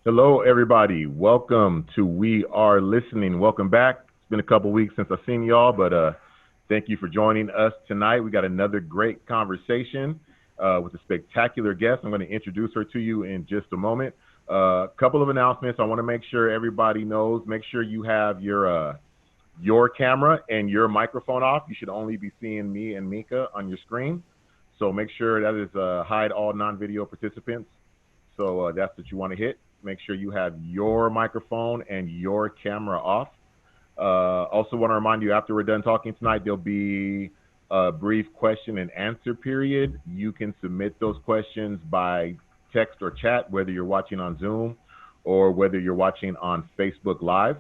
Hello, everybody. Welcome to We Are Listening. Welcome back. It's been a couple weeks since I've seen y'all, but thank you for joining us tonight. We got another great conversation with a spectacular guest. I'm going to introduce her to you in just a moment. A couple of announcements. I want to make sure everybody knows. Make sure you have your camera and your microphone off. You should only be seeing me and Minka on your screen. So make sure that is hide all non-video participants. So that's what you want to hit. Make sure you have your microphone and your camera off. Also want to remind you, after we're done talking tonight, there'll be a brief question and answer period. You can submit those questions by text or chat, whether you're watching on Zoom or whether you're watching on Facebook Live.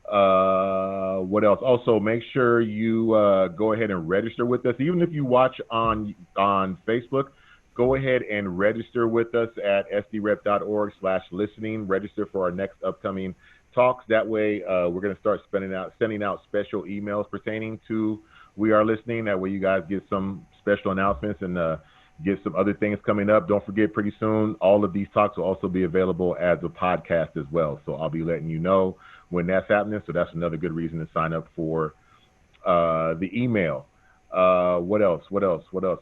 What else? Also, make sure you go ahead and register with us. Even if you watch on Facebook, go ahead and register with us at sdrep.org/listening. Register for our next upcoming talks. That way, we're going to start sending out special emails pertaining to We Are Listening. That way, you guys get some special announcements and get some other things coming up. Don't forget, pretty soon, all of these talks will also be available as a podcast as well. So I'll be letting you know when that's happening. So that's another good reason to sign up for the email. What else?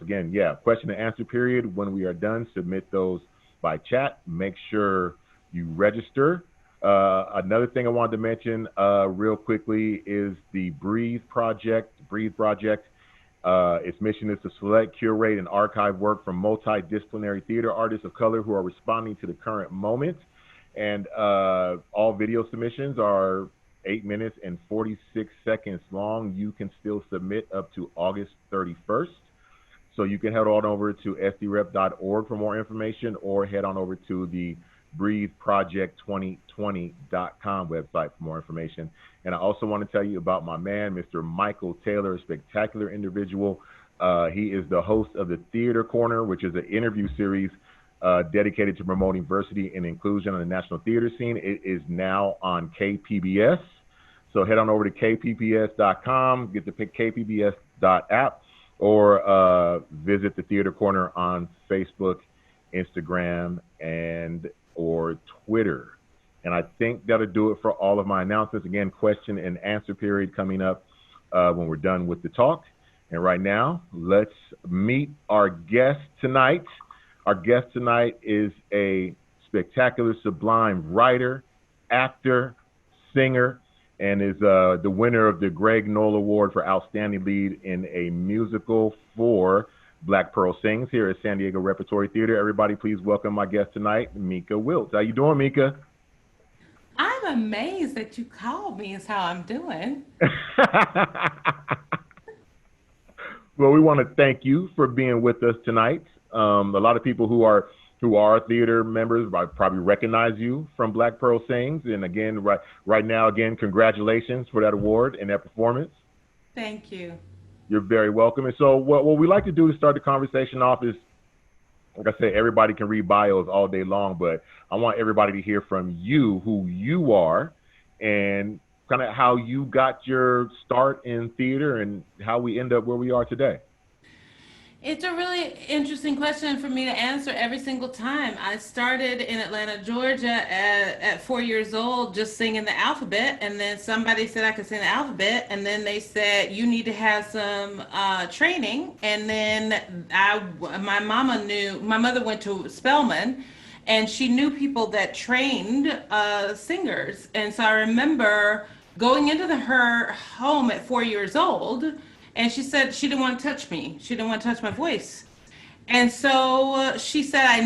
Again, question and answer period. When we are done, submit those by chat. Make sure you register. Another thing I wanted to mention real quickly is the Breathe Project. Its mission is to select, curate, and archive work from multidisciplinary theater artists of color who are responding to the current moment. And all video submissions are 8 minutes and 46 seconds long. You can still submit up to August 31st. So you can head on over to sdrep.org for more information, or head on over to the breatheproject2020.com website for more information. And I also want to tell you about my man, Mr. Michael Taylor, a spectacular individual. He is the host of the Theater Corner, which is an interview series dedicated to promoting diversity and inclusion on the national theater scene. It is now on KPBS. So head on over to kpbs.com, get the kpbs.app, or visit the Theater Corner on Facebook, Instagram, and or Twitter. And I think that'll do it for all of my announcements. Again, question and answer period coming up when we're done with the talk. And right now, let's meet our guest tonight. Our guest tonight is a spectacular, sublime writer, actor, singer, and is the winner of the Greg Knoll Award for Outstanding Lead in a Musical for Black Pearl Sings here at San Diego Repertory Theatre. Everybody, please welcome my guest tonight, Minka Wiltz. How you doing, Minka? I'm amazed that you called me is how I'm doing. Well, we want to thank you for being with us tonight. A lot of people who are theater members probably recognize you from Black Pearl Sings. And again, right now, again, congratulations for that award and that performance. Thank you. You're very welcome. And so what we like to do to start the conversation off is, like I said, everybody can read bios all day long, but I want everybody to hear from you, who you are, and kind of how you got your start in theater and how we end up where we are today. It's a really interesting question for me to answer every single time. I started in Atlanta, Georgia at 4 years old, just singing the alphabet. And then somebody said I could sing the alphabet. And then they said, you need to have some training. And then my mother went to Spelman, and she knew people that trained singers. And so I remember going into her home at 4 years old, and she said she didn't want to touch me. She didn't want to touch my voice. And so she said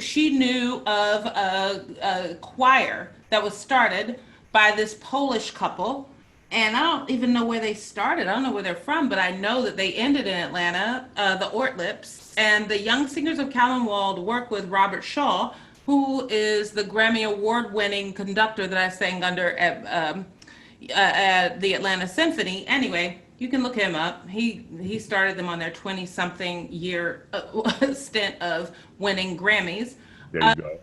she knew of a choir that was started by this Polish couple. And I don't even know where they started. I don't know where they're from, but I know that they ended in Atlanta, the Ortlips. And the Young Singers of Callanwald work with Robert Shaw, who is the Grammy Award winning conductor that I sang under at the Atlanta Symphony. Anyway, you can look him up. He started them on their 20-something year stint of winning Grammys. There you go.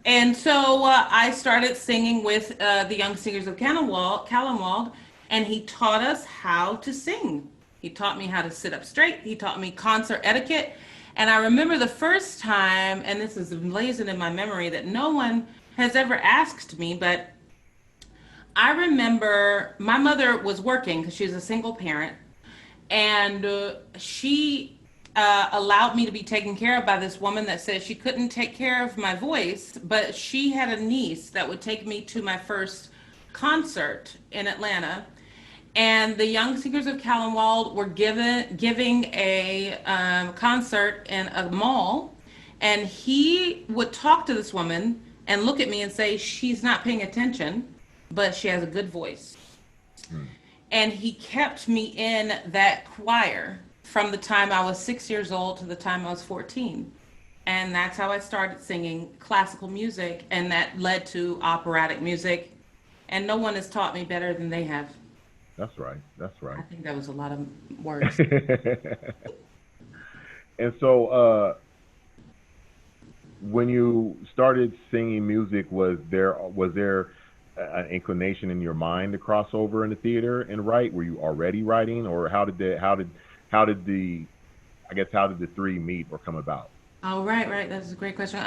And so I started singing with the Young Singers of Callanwald, and he taught us how to sing. He taught me how to sit up straight. He taught me concert etiquette. And I remember the first time, and this is blazoned in my memory, that no one has ever asked me, but I remember my mother was working because she's a single parent, and she allowed me to be taken care of by this woman that said she couldn't take care of my voice, but she had a niece that would take me to my first concert in Atlanta. And the Young Singers of Callenwald were giving a concert in a mall, and he would talk to this woman and look at me and say, "She's not paying attention, but she has a good voice." Hmm. And he kept me in that choir from the time I was 6 years old to the time I was 14. And that's how I started singing classical music, and that led to operatic music. And no one has taught me better than they have. That's right. That's I right. think that was a lot of words. And so, when you started singing music, was there an inclination in your mind to cross over into theater and write? Were you already writing, or how did the I guess how did the three meet or come about? Oh, right, right. That's a great question.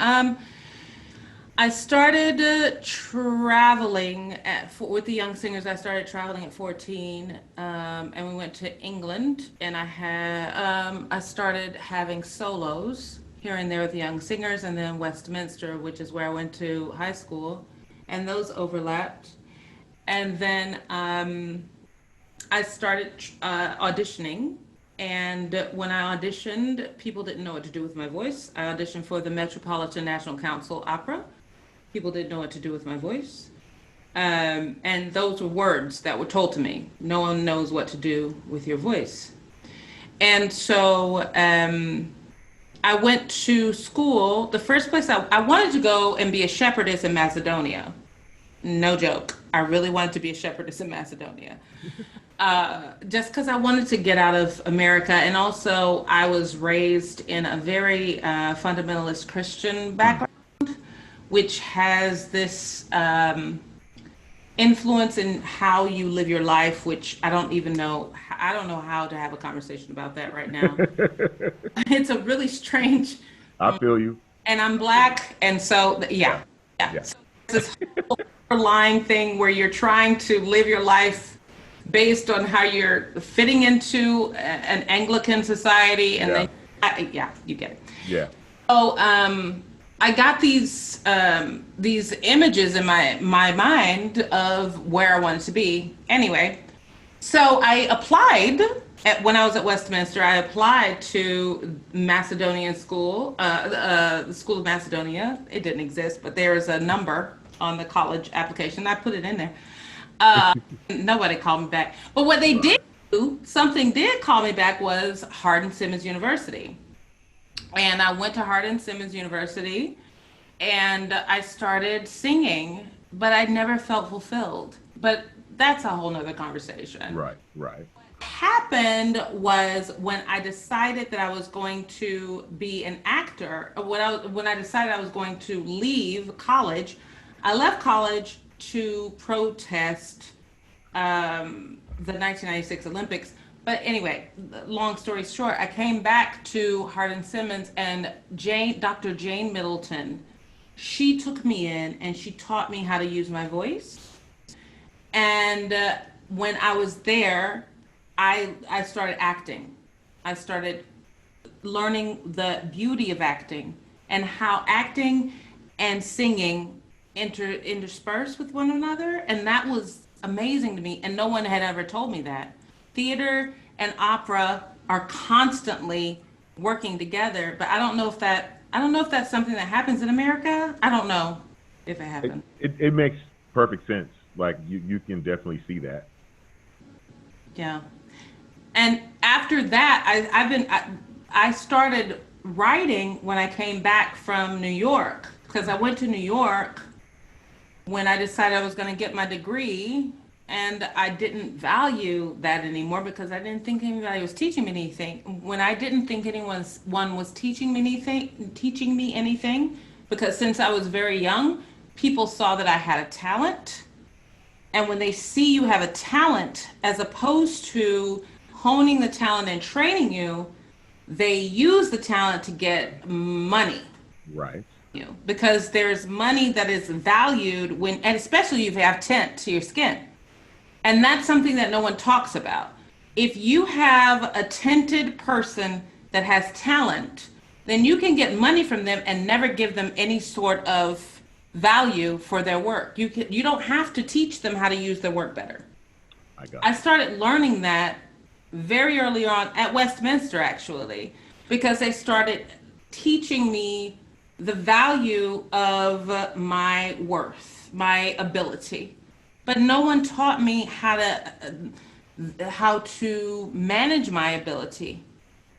I started traveling with the Young Singers. I started traveling at 14, and we went to England. And I started having solos here and there with the Young Singers, and then Westminster, which is where I went to high school, and those overlapped. And then I started auditioning. And when I auditioned, people didn't know what to do with my voice. I auditioned for the Metropolitan National Council Opera. People didn't know what to do with my voice. And those were words that were told to me. No one knows what to do with your voice. And so I went to school. The first place I wanted to go and be a shepherdess in Macedonia. No joke. I really wanted to be a shepherdess in Macedonia. Just because I wanted to get out of America. And also, I was raised in a very fundamentalist Christian Hmm. background, which has this influence in how you live your life, which I don't even know. I don't know how to have a conversation about that right now. It's a really strange, I feel you. and I'm black, and so yeah, Yeah. yeah. Yeah. So there's this whole underlying thing where you're trying to live your life based on how you're fitting into an Anglican society, and then Yeah. yeah, you get it. Yeah. So I got these images in my mind of where I wanted to be. Anyway, so I applied when I was at Westminster. I applied to Macedonian school, the School of Macedonia. It didn't exist, but there is a number on the college application. I put it in there. Nobody called me back. But what they did Right. do, something did call me back, was Hardin Simmons University. And I went to Hardin Simmons University, and I started singing, but I never felt fulfilled. But that's a whole nother conversation. Right. Right. Happened was when I decided that I was going to be an actor, when I decided I was going to leave college. I left college to protest the 1996 Olympics. But anyway, long story short, I came back to Hardin Simmons, and Dr. Jane Middleton, she took me in and she taught me how to use my voice. And when I was there, I started acting. I started learning the beauty of acting and how acting and singing intersperse with one another. And that was amazing to me. And no one had ever told me that. Theater and opera are constantly working together, but I don't know if that's something that happens in America. I don't know if it It, happens. it makes perfect sense. Like you can definitely see that. Yeah. And after that, I started writing when I came back from New York, because I went to New York when I decided I was going to get my degree, and I didn't value that anymore because I didn't think anybody was teaching me anything. When I didn't think one was teaching me anything, because since I was very young, people saw that I had a talent. And when they see you have a talent, as opposed to honing the talent and training you, they use the talent to get money. Right. you, because there's money that is valued when, and especially if you have tint to your skin. And that's something that no one talks about. If you have a tinted person that has talent, then you can get money from them and never give them any sort of value for their work. You don't have to teach them how to use their work better. I got I started learning that very early on at Westminster, actually, because they started teaching me the value of my worth, my ability. But no one taught me how to manage my ability,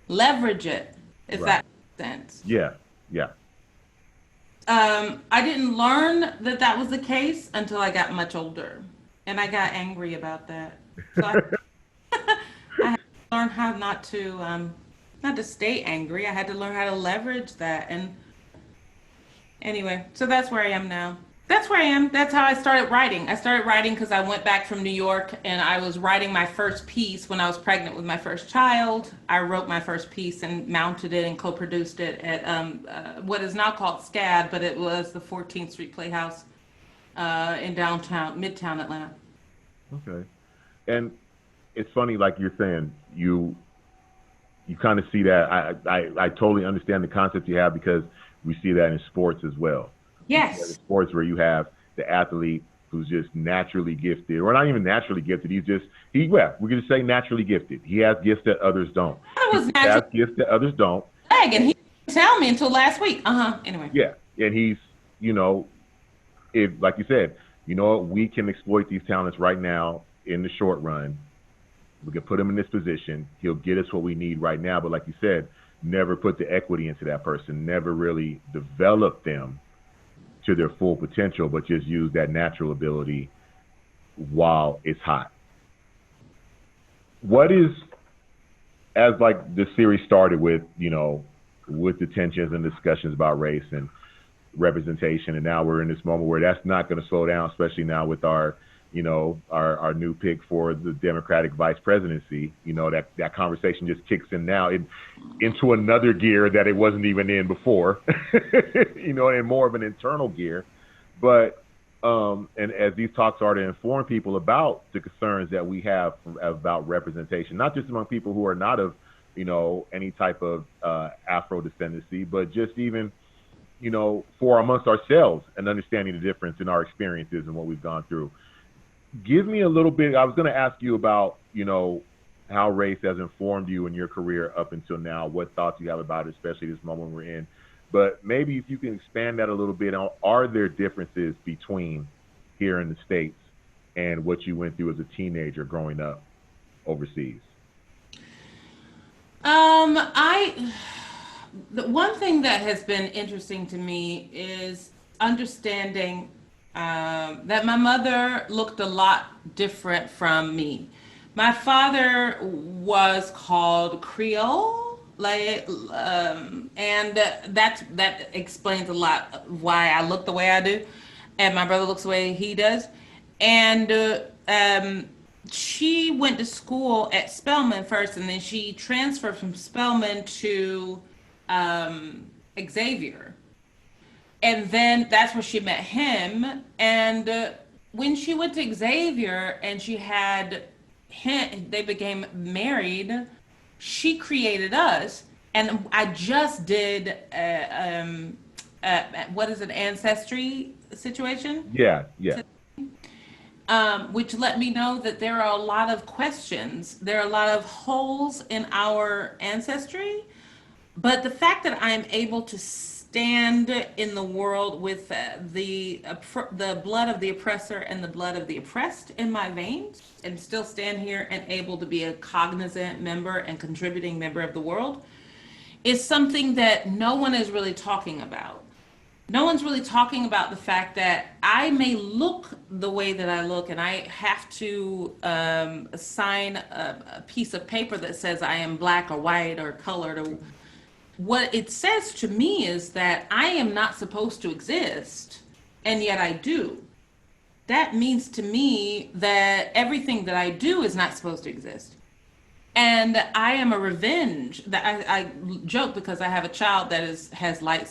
leverage it, if right. that makes sense. Yeah, yeah. I didn't learn that that was the case until I got much older, and I got angry about that. So I had to learn how not to stay angry. I had to learn how to leverage that. And anyway, so that's where I am now. That's where I am. That's how I started writing. I started writing because I went back from New York and I was writing my first piece when I was pregnant with my first child. I wrote my first piece and mounted it and co-produced it at what is now called SCAD, but it was the 14th Street Playhouse in downtown, Midtown Atlanta. Okay. And it's funny, like you're saying, you kind of see that. I totally understand the concept you have because we see that in sports as well. We see that in Yes, sports where you have the athlete who's just naturally gifted, or not even naturally gifted. Yeah, we can just say naturally gifted. He has gifts that others don't. I was He has natural gifts that others don't. leg, and he didn't tell me until last week. Anyway. Yeah, and he's, you know, if like you said, you know what, we can exploit these talents right now in the short run. We can put him in this position. He'll get us what we need right now. But like you said, never put the equity into that person, never really develop them to their full potential, but just use that natural ability while it's hot. What is, as like the series started with, with the tensions and discussions about race and representation, and now we're in this moment where that's not going to slow down, especially now with our new pick for the Democratic vice presidency. That conversation just kicks in now into another gear that it wasn't even in before, in more of an internal gear. But and as these talks are to inform people about the concerns that we have about representation, not just among people who are not of, any type of Afro descendancy, but just even, for amongst ourselves and understanding the difference in our experiences and what we've gone through. Give me a little bit. I was going to ask you about, how race has informed you in your career up until now, what thoughts you have about it, especially this moment we're in. But maybe if you can expand that a little bit on, are there differences between here in the States and what you went through as a teenager growing up overseas? I The one thing that has been interesting to me is understanding that my mother looked a lot different from me. My father was called Creole, and that explains a lot of why I look the way I do, and my brother looks the way he does. And she went to school at Spelman first, and then she transferred from Spelman to Xavier. And then that's where she met him. And when she went to Xavier and she had him, they became married, she created us. And I just did, what is it, ancestry situation? Yeah, yeah. Which let me know that there are a lot of questions. There are a lot of holes in our ancestry. But the fact that I am able to stand in the world with the blood of the oppressor and the blood of the oppressed in my veins, and still stand here and able to be a cognizant member and contributing member of the world, is something that no one is really talking about. No one's really talking about the fact that I may look the way that I look, and I have to sign a piece of paper that says I am black or white or colored. Or what it says to me is that I am not supposed to exist, and yet I do. That means to me that everything that I do is not supposed to exist. And I am a revenge. That I joke because I have a child that has light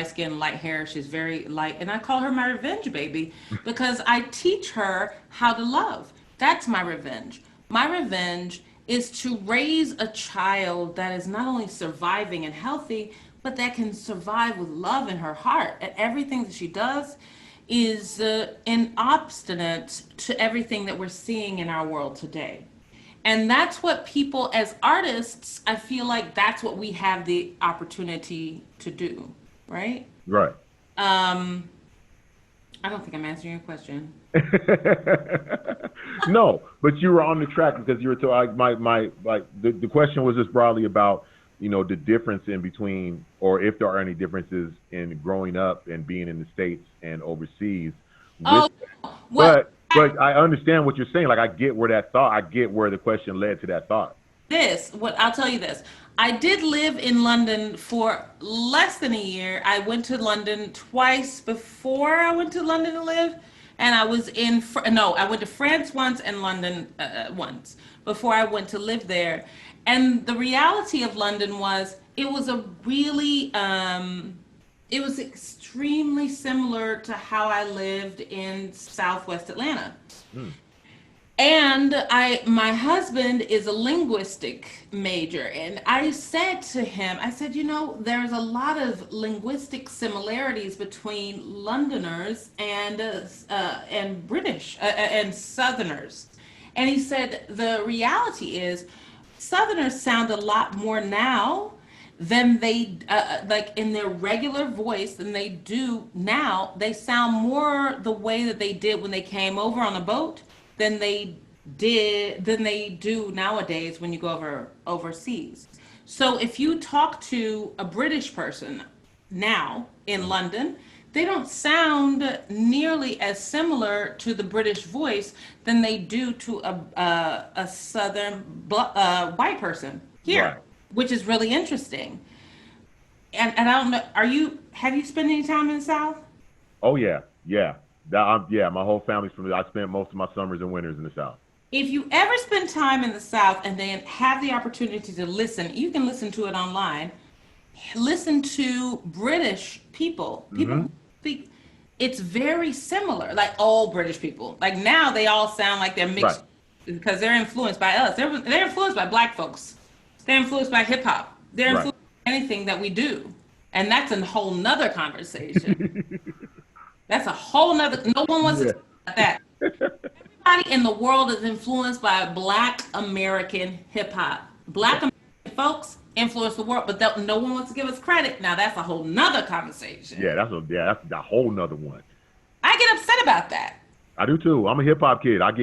skin, light hair. She's very light, and I call her my revenge baby because I teach her how to love. That's my revenge. My revenge is to raise a child that is not only surviving and healthy, but that can survive with love in her heart. And everything that she does is an obstinate to everything that we're seeing in our world today. And that's what people, as artists, I feel like that's what we have the opportunity to do, right? Right. Um, I don't think I'm answering your question. No, but you were on the track because you were talking. The question was just broadly about the difference in between, or if there are any differences in growing up and being in the States and overseas. With Oh, well, but I understand what you're saying. Like I get where that thought. I get where the question led to that thought. what I'll tell you this. I did live in London for less than a year. I went to London twice before I went to London to live, and I was in no, I went to France once and London once before I went to live there. And the reality of London was it was a really it was extremely similar to how I lived in Southwest Atlanta. Hmm. And my husband is a linguistic major, and I said to him, I said, there's a lot of linguistic similarities between Londoners and British and Southerners. And he said the reality is Southerners sound a lot more now than they like in their regular voice than they do now. They sound more the way that they did when they came over on a boat than they do nowadays when you go overseas. So if you talk to a British person now in London, they don't sound nearly as similar to the British voice than they do to a Southern white person Right. here, which is really interesting. And I don't know, have you spent any time in the South? Oh yeah. Yeah. Yeah. My whole family's from. I spent most of my summers and winters in the South. If you ever spend time in the South and then have the opportunity to listen, you can listen to it online. Listen to British people who Hmm. speak. It's very similar, like all British people. Like now they all sound like they're Right. mixed because they're influenced by us. They're influenced by black folks. They're influenced by hip hop. They're Right. influenced by anything that we do. And that's a whole nother conversation. That's a whole nother, no one wants to Yeah. talk about that. Everybody in the world is influenced by Black American hip hop. Black American folks influence the world, but no one wants to give us credit. Now that's a whole nother conversation. That's a whole nother one. I get upset about that. I do too. I'm a hip hop kid. Watch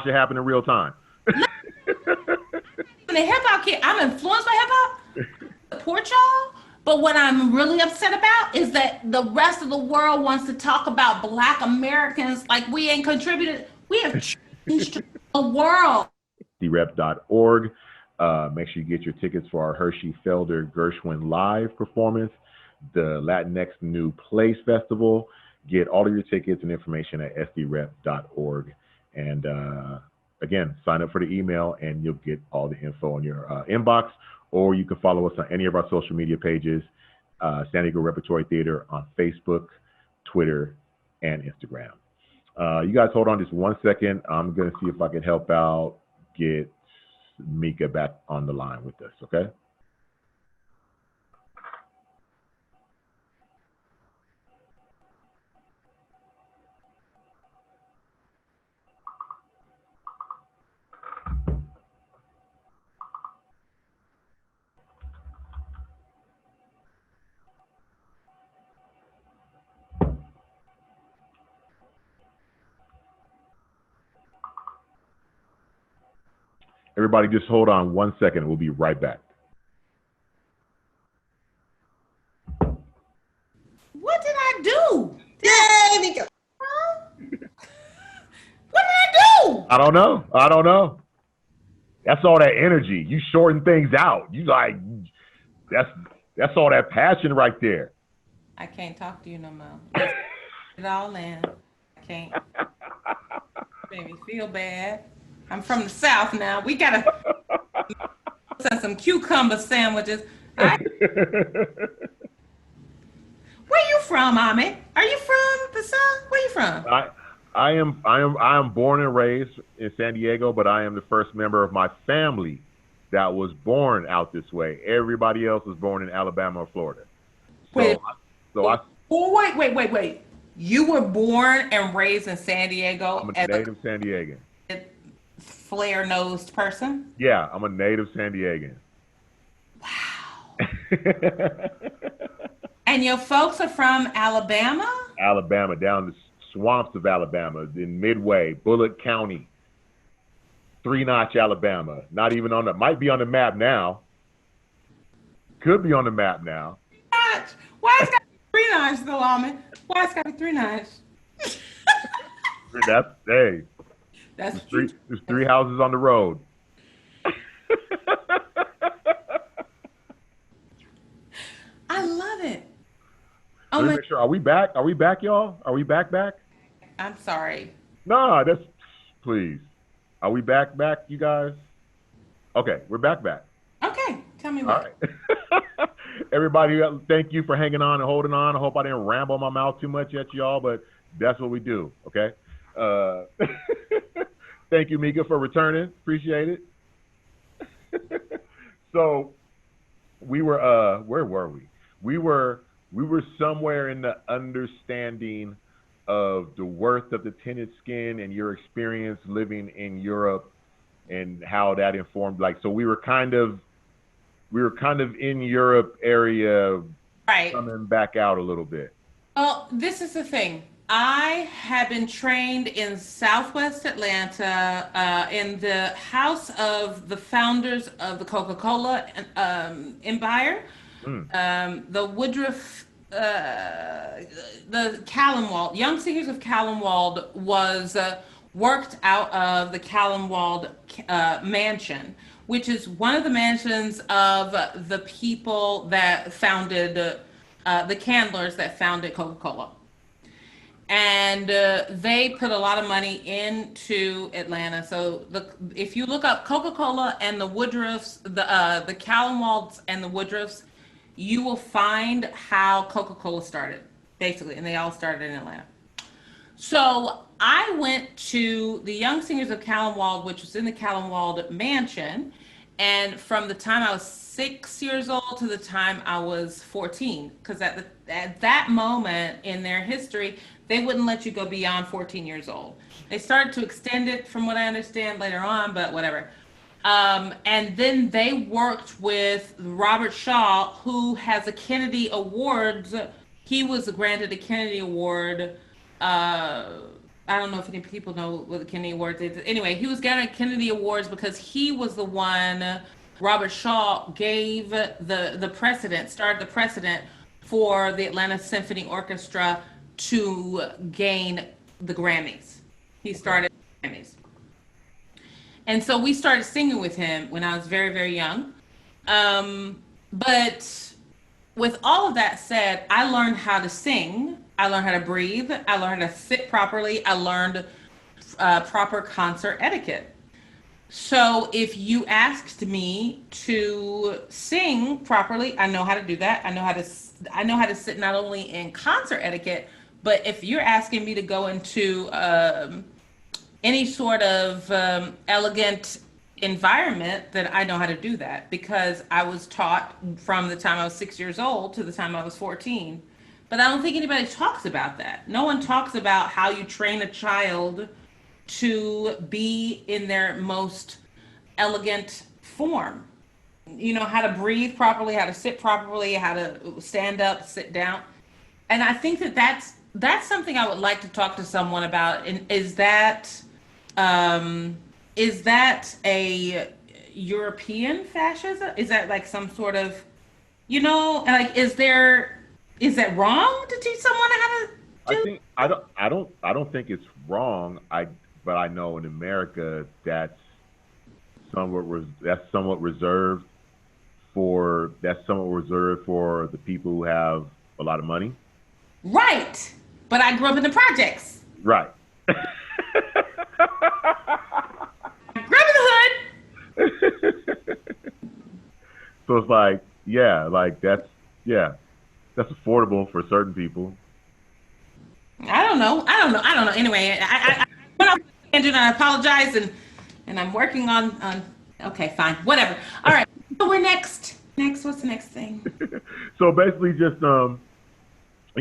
it happen in real time. I'm a hip hop kid. I'm influenced by hip hop. Support y'all. But what I'm really upset about is that the rest of the world wants to talk about Black Americans like we ain't contributed. We have changed the world. SDRep.org. Make sure you get your tickets for our Hershey Felder Gershwin live performance, the Latinx New Place Festival. Get all of your tickets and information at sdrep.org. And again, sign up for the email and you'll get all the info in your inbox. Or you can follow us on any of our social media pages, San Diego Repertory Theatre on Facebook, Twitter, and Instagram. You guys hold on just 1 second. I'm going to see if I can help out, get Minka back on the line with us, okay? Everybody just hold on 1 second. We'll be right back. What did I do? Yay, Minka. What did I do? I don't know. I don't know. That's all that energy. You shorten things out. You like that's all that passion right there. I can't talk to you no more. Let's get it all in. I can't. Made me feel bad. I'm from the South now. We gotta send some cucumber sandwiches. Where you from, Ahmed? Are you from the South? Where you from? I am born and raised in San Diego, but I am the first member of my family that was born out this way. Everybody else was born in Alabama or Florida. Wait, So I wait. You were born and raised in San Diego I'm a as native San Diegan. a flare-nosed person? Yeah, I'm a native San Diegan. Wow. And your folks are from Alabama? Alabama, down the swamps of Alabama, in Midway, Bullock County, Three Notch, Alabama. Not even on the, might be on the map now. Could be on the map now. Why it's got to be Three Notch though, Ahmed? Why it's got to be Three Notch? Hey, That's there's three houses on the road. I love it. Oh Let me my, make sure. Are we back? Are we back, y'all? Are we back? I'm sorry. Nah, that's please. Are we back, you guys? Okay, we're back. Okay, tell me All what. right. Everybody, thank you for hanging on and holding on. I hope I didn't ramble my mouth too much at y'all, but that's what we do, okay? Thank you, Minka, for returning. Appreciate it. So we were, where were we? We were somewhere in the understanding of the worth of the tinted skin and your experience living in Europe and how that informed, like, so we were kind of in Europe area, Right. coming back out a little bit. Well, this is the thing. I have been trained in Southwest Atlanta, in the house of the founders of the Coca-Cola empire. The Woodruff, the Callenwald, Young Singers of Callenwald was worked out of the Callenwald mansion, which is one of the mansions of the people that founded, the Candlers that founded Coca-Cola. And they put a lot of money into Atlanta. So if you look up Coca-Cola and the Woodruffs, the Callenwalds and the Woodruffs, you will find how Coca-Cola started, basically, and they all started in Atlanta. So I went to the Young Singers of Callenwald, which was in the Callenwald mansion, and from the time I was 6 years old to the time I was 14, because at that moment in their history, they wouldn't let you go beyond 14 years old. They started to extend it, from what I understand, later on, but whatever. And then they worked with Robert Shaw, who has a Kennedy Awards. He was granted a Kennedy Award. I don't know if any people know what the Kennedy Awards is. Anyway, he was granted Kennedy Awards because he was the one, Robert Shaw gave the precedent, started the precedent for the Atlanta Symphony Orchestra to gain the Grammys. He started the Grammys. And so we started singing with him when I was very, very young. But with all of that said, I learned how to sing. I learned how to breathe. I learned how to sit properly. I learned proper concert etiquette. So if you asked me to sing properly, I know how to do that. I know how to sit not only in concert etiquette, but if you're asking me to go into any sort of elegant environment, then I know how to do that because I was taught from the time I was 6 years old to the time I was 14. But I don't think anybody talks about that. No one talks about how you train a child to be in their most elegant form. You know, how to breathe properly, how to sit properly, how to stand up, sit down. And I think that's something I would like to talk to someone about. And is that a European fascism? Is that like some sort of, like, is that wrong to teach someone how to do? I don't think it's wrong. But I know in America that's somewhat reserved for the people who have a lot of money. Right. But I grew up in the projects. Right. I So it's like, yeah, like yeah, that's affordable for certain people. I don't know. I don't know. I don't know. Anyway, I went off the tangent. I apologize, and I'm working on. Okay, fine, whatever. All right. So we're next. Next, what's the next thing? So basically, just you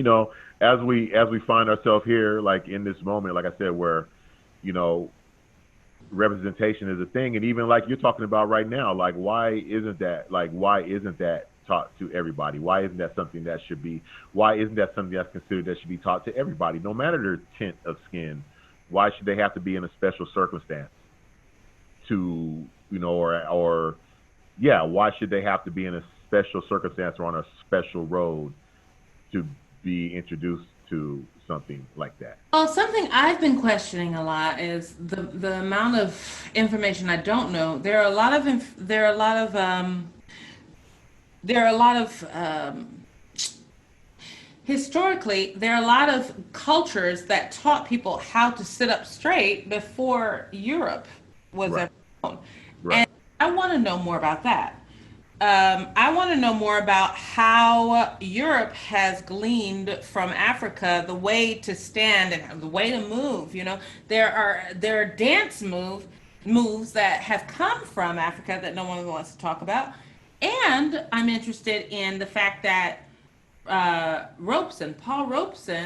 know, as we find ourselves here, like in this moment, like I said, where, you know, representation is a thing, and even like you're talking about right now, like why isn't that taught to everybody? Why isn't that something that should be? Why isn't that something that's considered that should be taught to everybody, no matter their tint of skin? Why should they have to be in a special circumstance to, or yeah, why should they have to be in a special circumstance or on a special road to be introduced to something like that? Well, something I've been questioning a lot is the amount of information I don't know. There are a lot of there are a lot of historically, there are a lot of cultures that taught people how to sit up straight before Europe was Right, ever known. right, And I want to know more about that. I want to know more about how Europe has gleaned from Africa the way to stand and the way to move. You know, there are moves that have come from Africa that no one wants to talk about, and I'm interested in the fact that Paul Robeson,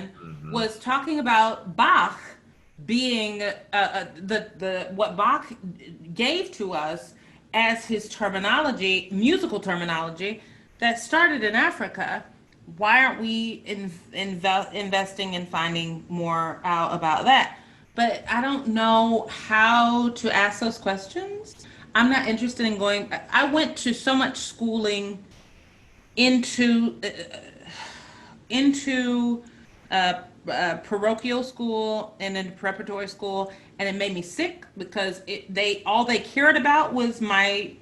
hmm, was talking about Bach being the what Bach gave to us as his terminology, musical terminology that started in Africa. Why aren't we investing in finding more out about that? But I don't know how to ask those questions. I'm not interested in going. I went to so much schooling into into parochial school and then preparatory school, and it made me sick because they all they cared about was my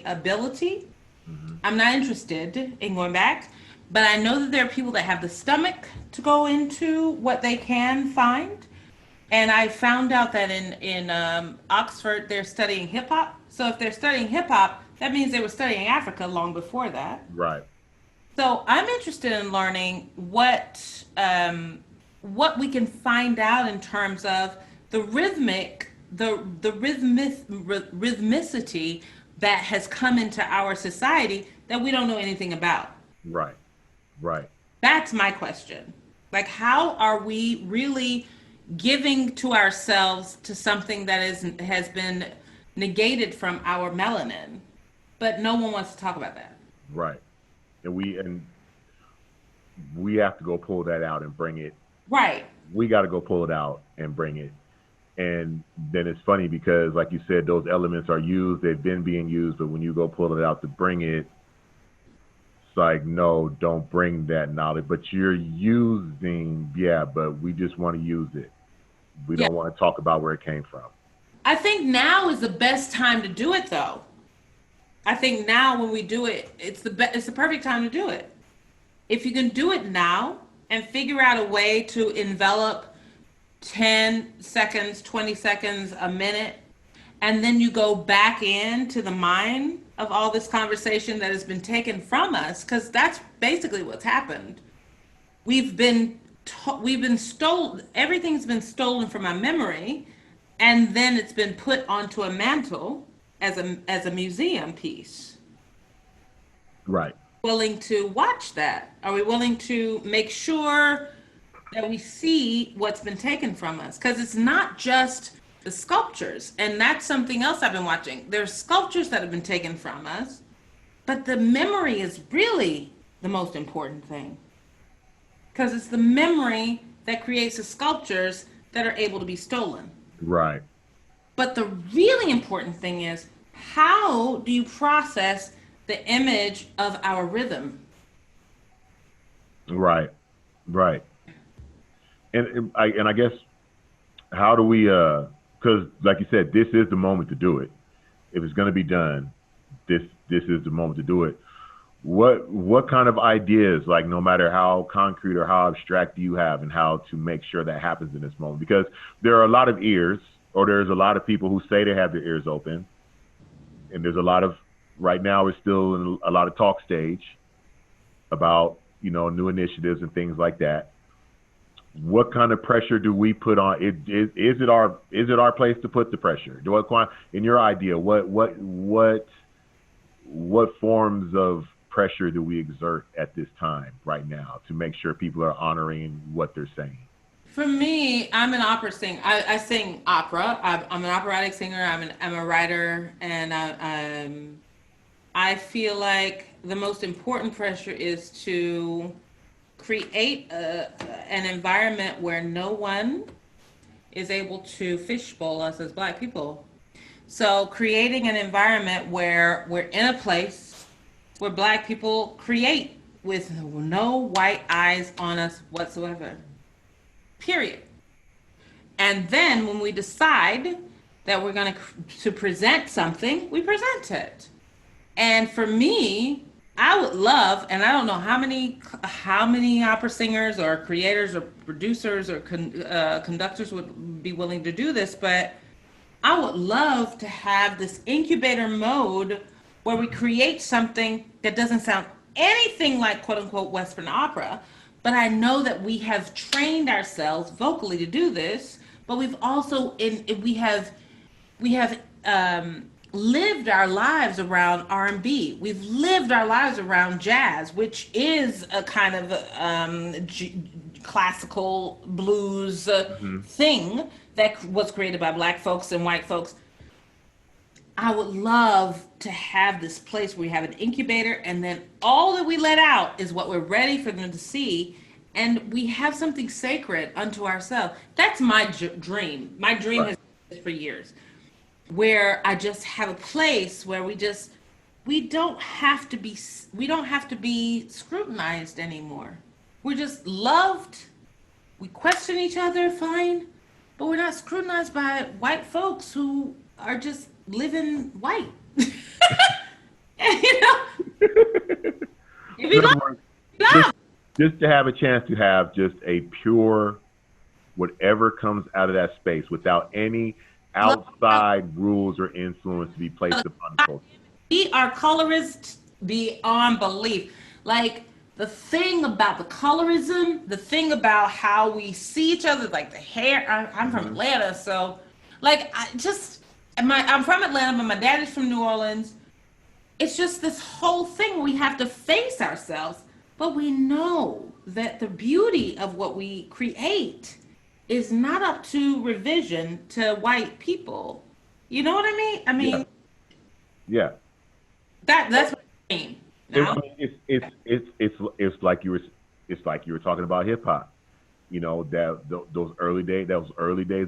ability. hmm, I'm not interested in going back, but I know that there are people that have the stomach to go into what they can find. And I found out that in Oxford they're studying hip hop. So if they're studying hip hop, that means they were studying Africa long before that. right, So I'm interested in learning what we can find out in terms of the rhythmicity that has come into our society that we don't know anything about. right, right, That's my question. Like, how are we really giving to ourselves to something that has been negated from our melanin? But no one wants to talk about that. right. And we have to go pull that out and bring it. Right. We got to go pull it out and bring it. And then it's funny because, like you said, those elements are used. They've been being used, but when you go pull it out to bring it, it's like, no, don't bring that knowledge. But you're using, yeah, but we just want to use it. We Yeah. don't want to talk about where it came from. I think now is the best time to do it, though. I think now when we do it, it's the perfect time to do it. If you can do it now and figure out a way to envelop 10 seconds, 20 seconds, a minute, and then you go back into the mind of all this conversation that has been taken from us, because that's basically what's happened. We've been stolen, everything's been stolen from our memory, and then it's been put onto a mantle as a museum piece. Right. Willing to watch that? Are we willing to make sure that we see what's been taken from us? Because it's not just the sculptures, and that's something else I've been watching. There's sculptures that have been taken from us, but the memory is really the most important thing. Because it's the memory that creates the sculptures that are able to be stolen. Right. But the really important thing is, how do you process the image of our rhythm? Right. Right. And I guess, how do we, because like you said, this is the moment to do it. If it's going to be done, this is the moment to do it. What kind of ideas, like, no matter how concrete or how abstract, do you have, and how to make sure that happens in this moment? Because there are a lot of ears, or there's a lot of people who say they have their ears open, and there's a lot of right now is still a lot of talk stage about new initiatives and things like that. What kind of pressure do we put on? Is it our place to put the pressure? In your idea, what forms of pressure do we exert at this time right now to make sure people are honoring what they're saying? For me, I'm an opera singer. I sing opera. I'm an operatic singer. I'm a writer, and I feel like the most important pressure is to create an environment where no one is able to fishbowl us as Black people. So creating an environment where we're in a place where Black people create with no white eyes on us whatsoever. Period. And then when we decide that we're going to present something, we present it. And for me, I would love, and I don't know how many opera singers or creators or producers or conductors would be willing to do this, but I would love to have this incubator mode where we create something that doesn't sound anything like quote unquote Western opera, but I know that we have trained ourselves vocally to do this, but we've also we have lived our lives around R&B. We've lived our lives around jazz, which is a kind of classical blues thing that was created by Black folks and white folks. I would love to have this place where we have an incubator, and then all that we let out is what we're ready for them to see, and we have something sacred unto ourselves. That's my dream. My dream has been for years, where I just have a place where we don't have to be scrutinized anymore. We're just loved. We question each other, fine, but we're not scrutinized by white folks who are just living white. If you love, just to have a chance to have just a pure whatever comes out of that space without any outside rules or influence to be placed upon the culture. We are colorists beyond belief. Like the thing about the colorism, the thing about how we see each other, like the hair. I'm from Atlanta, so like I'm from Atlanta, but my dad is from New Orleans. It's just this whole thing we have to face ourselves, but we know that the beauty of what we create is not up to revision to white people. You know what I mean? I mean, yeah. That's what I mean. It's like you were talking about hip hop. Those early days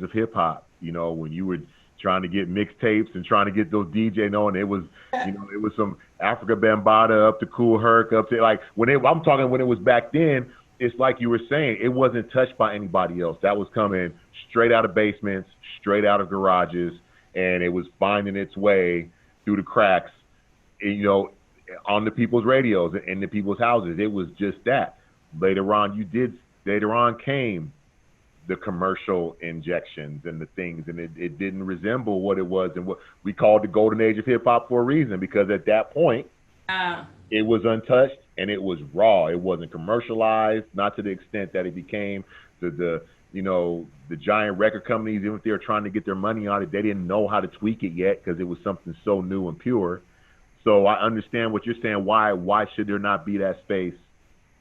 of hip hop. When you were trying to get mixtapes and trying to get those DJ knowing it was some Africa Bambaataa up to Cool Herc up to when it was back then. It's like you were saying, it wasn't touched by anybody else. That was coming straight out of basements, straight out of garages, and it was finding its way through the cracks, on the people's radios and in the people's houses. It was just that. Later on came the commercial injections and the things, and it didn't resemble what it was and what we called the golden age of hip hop for a reason, because at that point, it was untouched and it was raw. It wasn't commercialized, not to the extent that it became the giant record companies, even if they were trying to get their money on it, they didn't know how to tweak it yet because it was something so new and pure. So I understand what you're saying. Why should there not be that space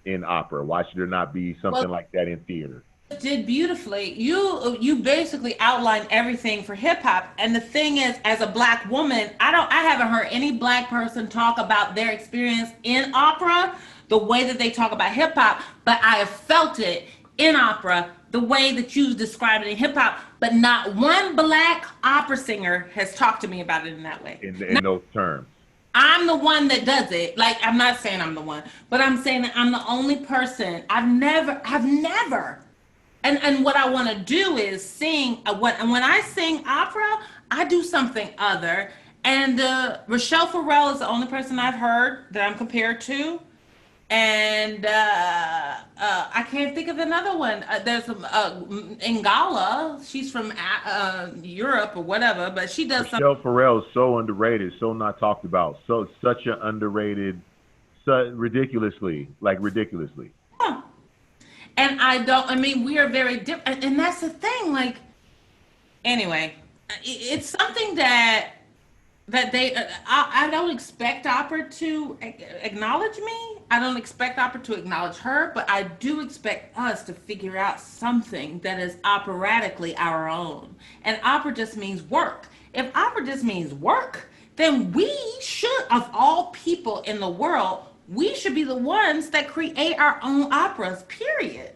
in opera? Why should there not be something like that in theater? Did beautifully. You basically outlined everything for hip hop. And the thing is, as a Black woman, I haven't heard any Black person talk about their experience in opera the way that they talk about hip hop, but I have felt it in opera the way that you described it in hip hop, but not one Black opera singer has talked to me about it in that way. In those terms. I'm the one that does it. Like, I'm not saying I'm the one, but I'm saying that I'm the only person. I've never. And what I want to do is sing. When I sing opera, I do something other. And Rochelle Farrell is the only person I've heard that I'm compared to. And I can't think of another one. There's Ngala. She's from Europe or whatever, but she does something. Michelle Farrell is so underrated, so not talked about. So such an underrated, so ridiculously, like ridiculously. And I don't. I mean, we are very different, and that's the thing. Like, anyway, it's something that they I don't expect opera to acknowledge me. I don't expect opera to acknowledge her, but I do expect us to figure out something that is operatically our own. And opera just means work. If opera just means work, then we should, of all people in the world, we should be the ones that create our own operas, period.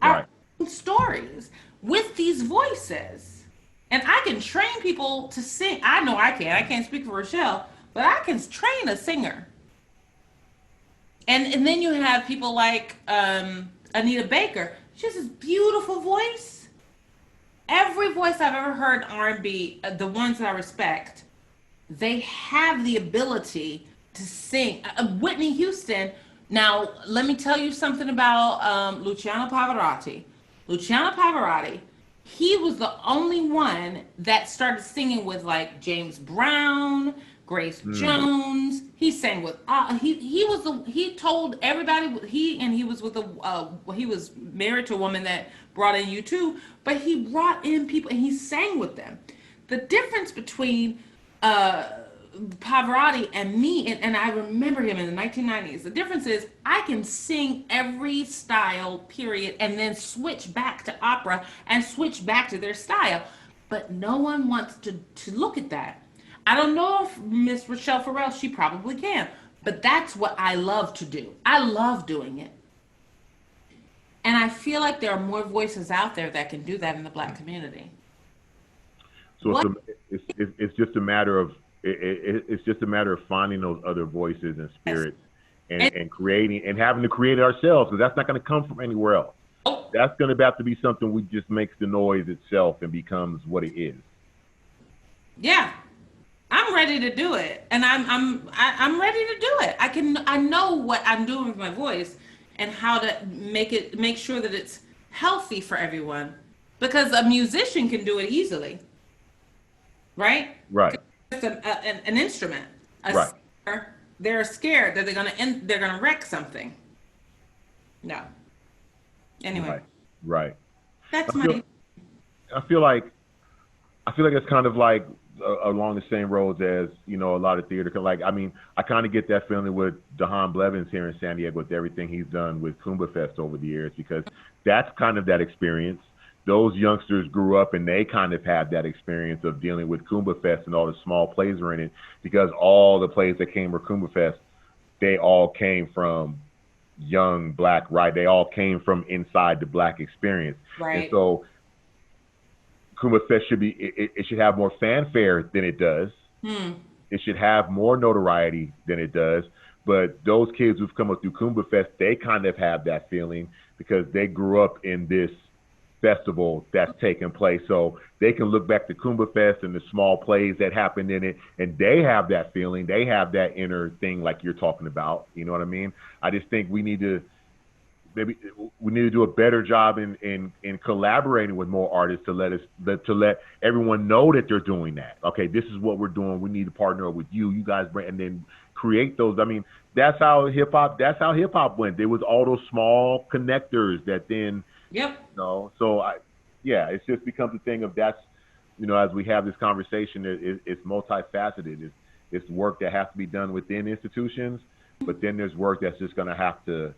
Our Right. own stories with these voices. And I can train people to sing. I know I can. I can't speak for Rochelle, but I can train a singer. And then you have people like Anita Baker. She has this beautiful voice. Every voice I've ever heard in R&B, the ones that I respect, they have the ability to sing. Whitney Houston. Now, let me tell you something about Luciano Pavarotti. Luciano Pavarotti, he was the only one that started singing with like James Brown, Grace Jones. He sang with he told everybody he was with he was married to a woman that brought in U2, but he brought in people and he sang with them. The difference between Pavarotti and me, and I remember him in the 1990s. The difference is I can sing every style, period, and then switch back to opera and switch back to their style. But no one wants to look at that. I don't know if Miss Rochelle Farrell, she probably can, but that's what I love to do. I love doing it. And I feel like there are more voices out there that can do that in the Black community. So What? it's just a matter of it's just a matter of finding those other voices and Yes. spirits And and creating and having to create it ourselves because that's not going to come from anywhere else. oh, That's going to have to be something we just makes the noise itself and becomes what it is. yeah, I'm ready to do it, and I'm ready to do it. I know what I'm doing with my voice and how to make sure that it's healthy for everyone, because a musician can do it easily, right? Right. It's an instrument. A Right. singer, they're scared that they're gonna wreck something. No. Anyway, Right. Right. that's I feel my I feel like I feel like it's kind of like along the same roads as a lot of theater. Like I mean, I kind of get that feeling with Dahan Blevins here in San Diego with everything he's done with Kumbha Fest over the years because that's kind of that experience. Those youngsters grew up and they kind of had that experience of dealing with Kumbha Fest and all the small plays were in it because all the plays that came with Kumbha Fest, they all came from young black, right? They all came from inside the black experience. And right. so Kuma Fest should be it should have more fanfare than it does. Hmm. It should have more notoriety than it does. But those kids who've come up through Kumbha Fest, they kind of have that feeling because they grew up in this festival that's taking place. So they can look back to Kumbha Fest and the small plays that happened in it, and they have that feeling. They have that inner thing like you're talking about. You know what I mean? I just think maybe we need to do a better job in collaborating with more artists to let everyone know that they're doing that. Okay, this is what we're doing. We need to partner up with you. You guys bring and then create those. I mean, That's how hip hop went. There was all those small connectors that then Yep. so yeah, it's just becomes a thing of that's as we have this conversation, it's multifaceted. It's work that has to be done within institutions, but then there's work that's just going to have to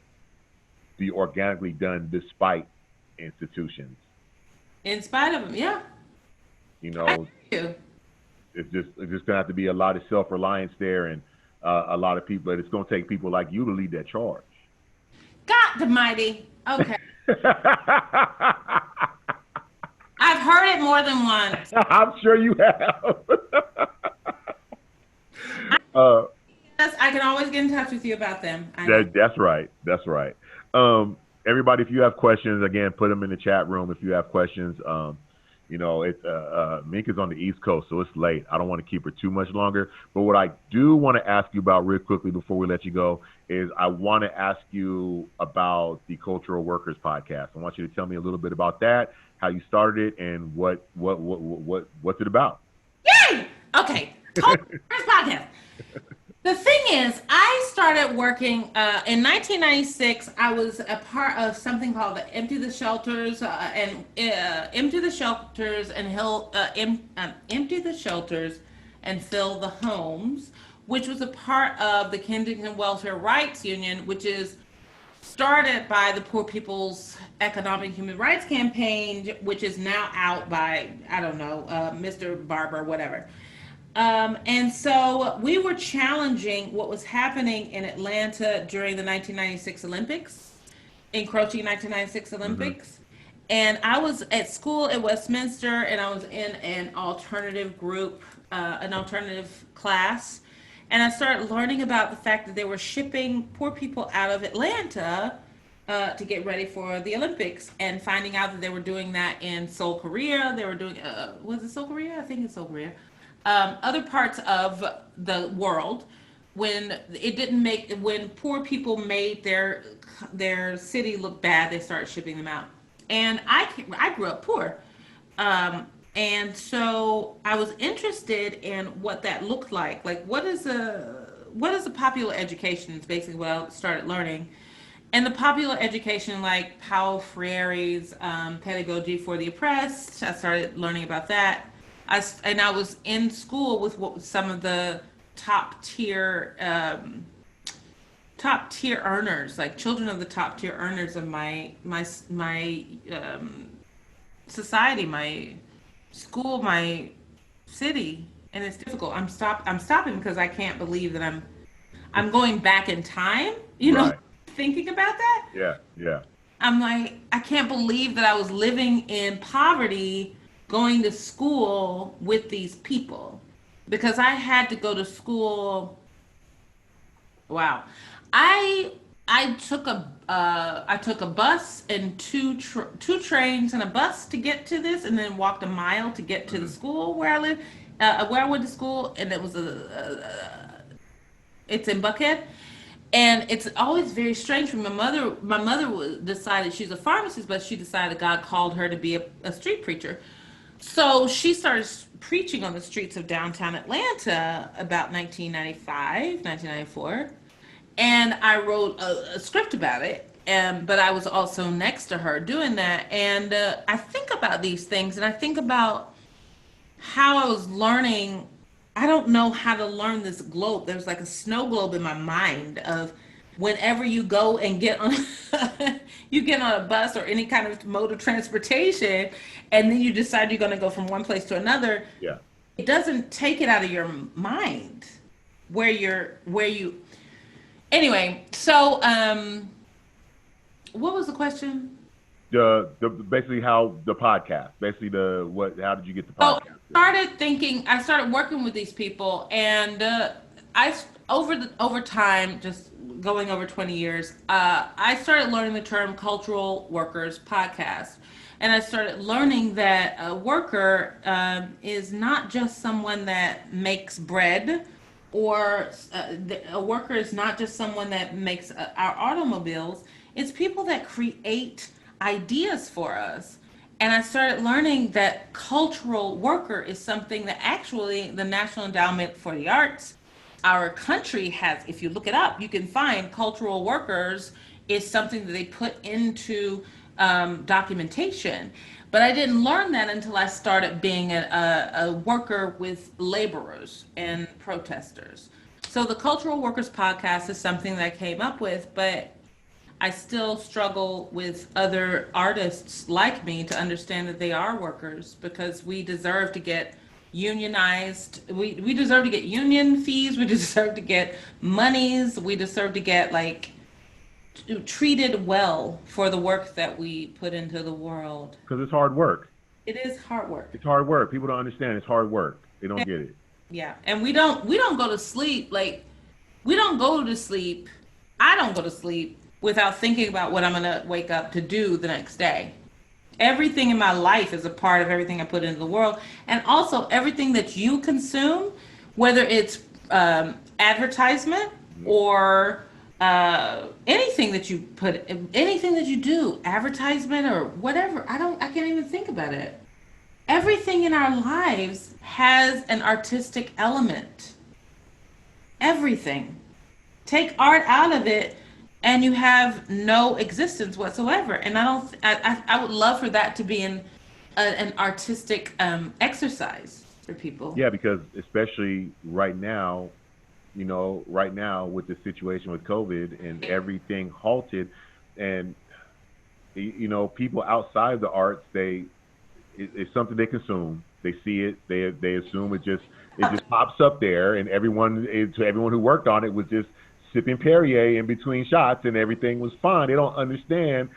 be organically done despite institutions. In spite of them, yeah. You I know, hear you. it's just going to have to be a lot of self reliance there and a lot of people. But it's going to take people like you to lead that charge. God the mighty. Okay. I've heard it more than once. I'm sure you have. I, uh, I can always get in touch with you about them. I know. that's right. That's right. Everybody, if you have questions, again, put them in the chat room. If you have questions, It's Minka's on the East Coast, so it's late. I don't want to keep her too much longer. But what I do want to ask you about real quickly before we let you go is I want to ask you about the Cultural Workers podcast. I want you to tell me a little bit about that, how you started it, and what's it about. Yay! Okay, Cultural Workers podcast. The thing is, I started working in 1996. I was a part of something called the Empty the Shelters Empty the Shelters and Empty the Shelters and Fill the Homes, which was a part of the Kensington Welfare Rights Union, which is started by the Poor People's Economic Human Rights Campaign, which is now out by, I don't know, Mr. Barber, whatever. And so we were challenging what was happening in Atlanta during the 1996 Olympics, encroaching 1996 Olympics. And I was at school at Westminster, and I was in an alternative group, an alternative class. And I started learning about the fact that they were shipping poor people out of Atlanta to get ready for the Olympics, and finding out that they were doing that in Seoul, Korea. They were doing, was it Seoul, Korea? I think it's Seoul, Korea. Other parts of the world, when poor people made their city look bad, they started shipping them out. And I grew up poor, and so I was interested in what that looked like. Like, what is a popular education? Is basically what I started learning. And the popular education, like Paulo Freire's Pedagogy for the Oppressed, I started learning about that. I was in school with some of the top tier earners, like children of the top tier earners of my society, my school, my city, and it's difficult. I'm stopping because I can't believe that I'm going back in time. Right. Thinking about that. Yeah. I'm like, I can't believe that I was living in poverty, going to school with these people, because I had to go to school. Wow. I took a bus and two trains and a bus to get to this, and then walked a mile to get to the school where I live, where I went to school, and it was it's in Buckhead. And it's always very strange for me. My mother decided, she's a pharmacist, but she decided God called her to be a street preacher. So she started preaching on the streets of downtown Atlanta about 1995, 1994. And I wrote a script about it. But I was also next to her doing that. And I think about these things, and I think about how I was learning. I don't know how to learn this globe. There's like a snow globe in my mind of whenever you go and get on a bus or any kind of mode of transportation, and then you decide you're going to go from one place to another. Yeah. It doesn't take it out of your mind where you. Anyway, so what was the question? Basically how the podcast, how did you get the podcast? I started working with these people, and over time, just going over 20 years, I started learning the term cultural workers podcast. And I started learning that a worker is not just someone that makes bread, or a worker is not just someone that makes our automobiles. It's people that create ideas for us. And I started learning that cultural worker is something that actually the National Endowment for the Arts, our country has. If you look it up, you can find cultural workers is something that they put into documentation. But I didn't learn that until I started being a worker with laborers and protesters. So the Cultural Workers Podcast is something that I came up with, but I still struggle with other artists like me to understand that they are workers, because we deserve to get unionized. We deserve to get union fees. We deserve to get monies. We deserve to get treated well for the work that we put into the world. Because it's hard work. It is hard work. It's hard work. People don't understand it's hard work. They don't get it. Yeah, and we don't go to sleep. We don't go to sleep. I don't go to sleep without thinking about what I'm going to wake up to do the next day. Everything in my life is a part of everything I put into the world. And also everything that you consume, whether it's advertisement Mhm. or anything that you put, anything that you do, advertisement or whatever. I can't even think about it. Everything in our lives has an artistic element. Everything. Take art out of it and you have no existence whatsoever. And I don't, I would love for that to be an artistic exercise for people. Yeah, because especially right now, right now with the situation with COVID and everything halted, and people outside the arts, it's something they consume. They see it, they assume it just pops up there, and to everyone who worked on it was just sipping Perrier in between shots, and everything was fine. They don't understand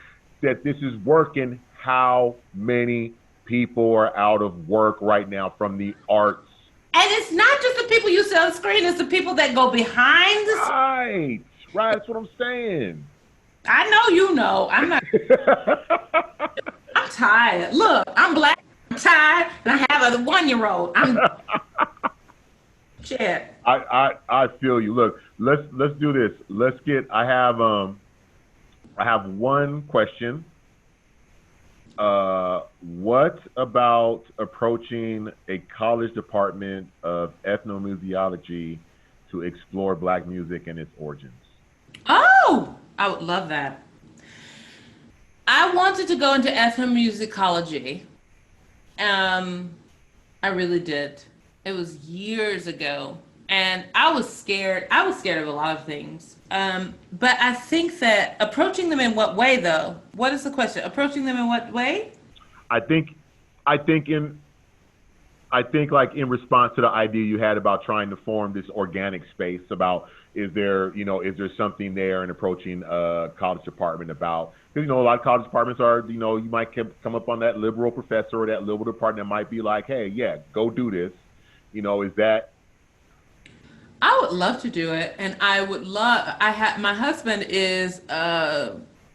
that this is working. How many people are out of work right now from the arts? And it's not just the people you see on screen, it's the people that go behind the screen. Right, right. That's what I'm saying. I know you know. I'm tired. Look, I'm black, I'm tired, and I have a 1-year-old. I'm shit. I feel you. Look, let's do this. Let's get. I have one question. What about approaching a college department of ethnomusiology to explore Black music and its origins? Oh, I would love that. I wanted to go into ethnomusicology. Um, I really did. It was years ago. And I was scared. I was scared of a lot of things. But I think that approaching them in what way, though? What is the question? Approaching them in what way? I think, I think in I think like in response to the idea you had about trying to form this organic space about is there something there in approaching a college department about because a lot of college departments are you might come up on that liberal professor or that liberal department that might be like, hey, yeah, go do this. Is that I would love to do it, and I would love. I have my husband is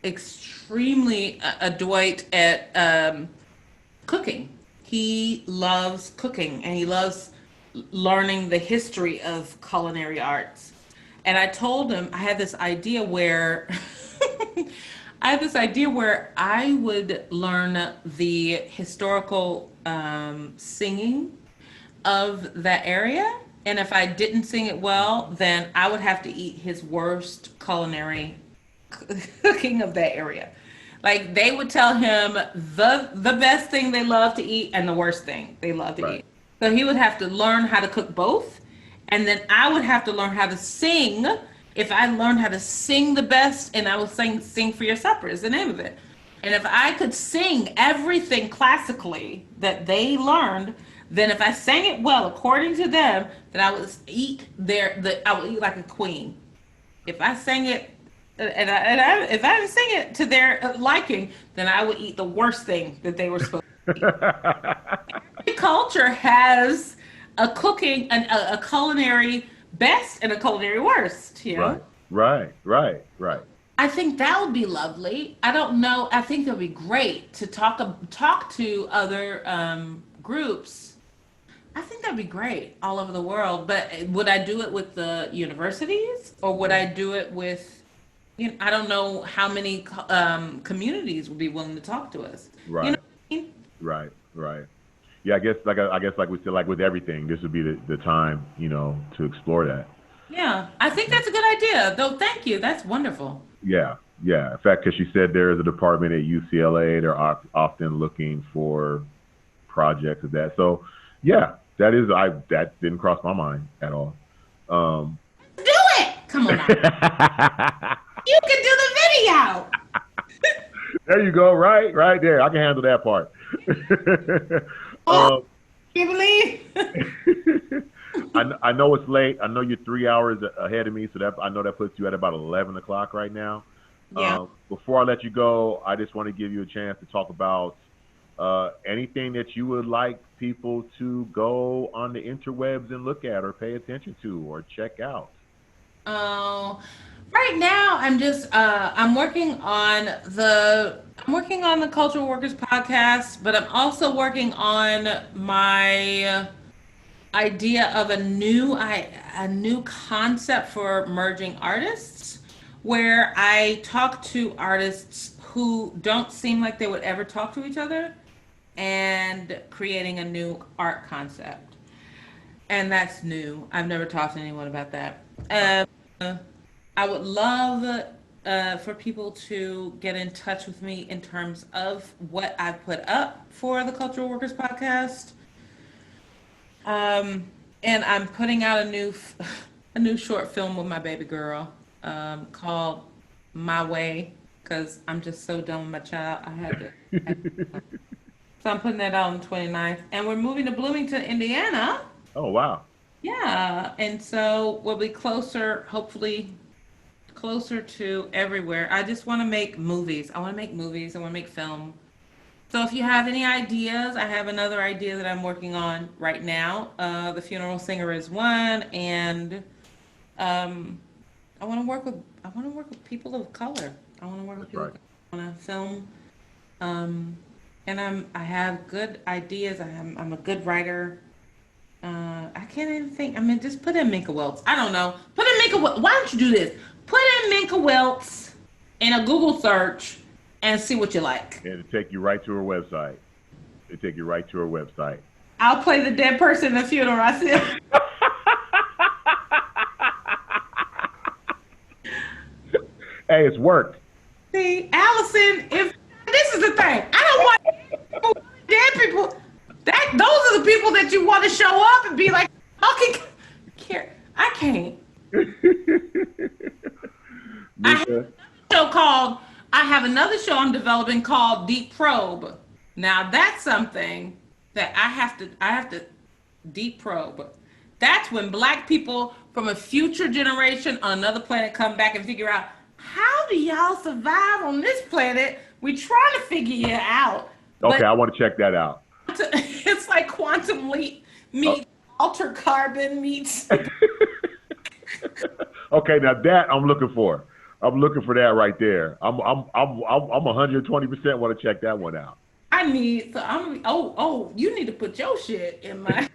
extremely adroit at cooking. He loves cooking, and he loves learning the history of culinary arts. And I told him I had this idea where I would learn the historical singing of that area. And if I didn't sing it well, then I would have to eat his worst culinary cooking of that area. Like they would tell him the best thing they love to eat and the worst thing they love to right? eat. So he would have to learn how to cook both, and then I would have to learn how to sing. If I learned how to sing the best, and I would sing for your supper is the name of it. And if I could sing everything classically that they learned, then if I sang it well according to them, then I would eat like a queen. If I sang it if I didn't sing it to their liking, then I would eat the worst thing that they were supposed to eat. Every culture has a cooking and a culinary best and a culinary worst. right, right, right, right. I think that would be lovely. I don't know. I think that would be great to talk to other groups. I think that'd be great all over the world. But would I do it with the universities, or would I do it with? I don't know how many communities would be willing to talk to us. You know Right, what I mean? right, right. Yeah, I guess like we said, like with everything, this would be the time, to explore that. Yeah, I think that's a good idea. Though, thank you. That's wonderful. Yeah, yeah. In fact, because she said there is a department at UCLA, they're often looking for projects of that. So, yeah, that didn't cross my mind at all. Um, Do it. Come on now. You can do the video. there you go. Right, right there. I can handle that part. Oh, um, you believe? I know it's late. I know you're 3 hours ahead of me, so I know that puts you at about 11 o'clock right now. Yeah. Before I let you go, I just want to give you a chance to talk about anything that you would like people to go on the interwebs and look at, or pay attention to, or check out. Oh, Right now, I'm just I'm working on the Cultural Workers podcast, but I'm also working on my idea of a new concept for merging artists, where I talk to artists who don't seem like they would ever talk to each other, and creating a new art concept. And that's new. I've never talked to anyone about that. I would love for people to get in touch with me in terms of what I've put up for the Cultural Workers podcast. Um, and I'm putting out a new short film with my baby girl, called My Way, because I'm just so done with my child. So I'm putting that out on the 29th, and we're moving to Bloomington, Indiana. Oh, wow. Yeah, and so we'll be closer, hopefully closer to everywhere. I just want to make movies. I want to make movies. I want to make film. So if you have any ideas, I have another idea that I'm working on right now. The Funeral Singer is one, and um, I want to work with people of color. I want to work with That's people. right. I want to film, um, and I have good ideas. I'm a good writer. I can't even think. I mean, just put in Minka Wiltz. I don't know. Put in Minka. Why don't you do this? Put in Minka Wiltz in a Google search and see what you like. And it'll take you right to her website. It'll take you right to her website. I'll play the dead person in the funeral. I said, Hey, it's worked. see, Allison. If this is the thing, I don't want dead people. That those are the people that you want to show up and be like, okay, care. I can't. I have Minka, a show called. I have another show I'm developing called Deep Probe. Now that's something that I have to deep probe. That's when black people from a future generation on another planet come back and figure out, how do y'all survive on this planet? We trying to figure you out. okay, But I want to check that out. it's like quantum leap meets alter carbon meets. Okay, now that I'm looking for. I'm looking for that right there. I'm 120% want to check that one out. I need so I'm oh you need to put your shit in my.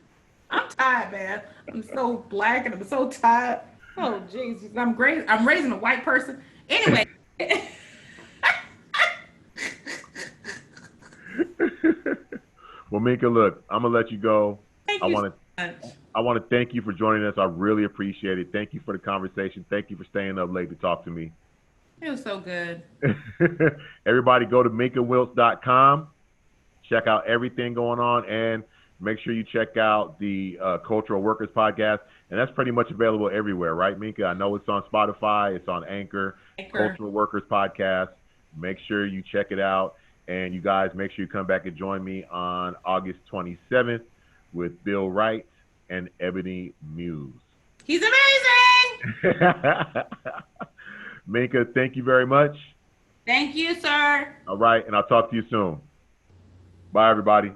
I'm tired, man. I'm so black and I'm so tired. Oh Jesus, I'm great. I'm raising a white person. Anyway. Well, Minka, look, I'm gonna let you go. Thank I you want so to much. I want to thank you for joining us. I really appreciate it. Thank you for the conversation. Thank you for staying up late to talk to me. It was so good. Everybody go to minkawiltz.com. Check out everything going on, and make sure you check out the Cultural Workers podcast. And that's pretty much available everywhere, right, Minka? I know it's on Spotify, it's on Anchor, Anchor. Cultural Workers podcast. Make sure you check it out. And you guys, make sure you come back and join me on August 27th with Bill Wright and Ebony Muse. He's amazing. Minka, thank you very much. Thank you, sir. All right, and I'll talk to you soon. Bye, everybody.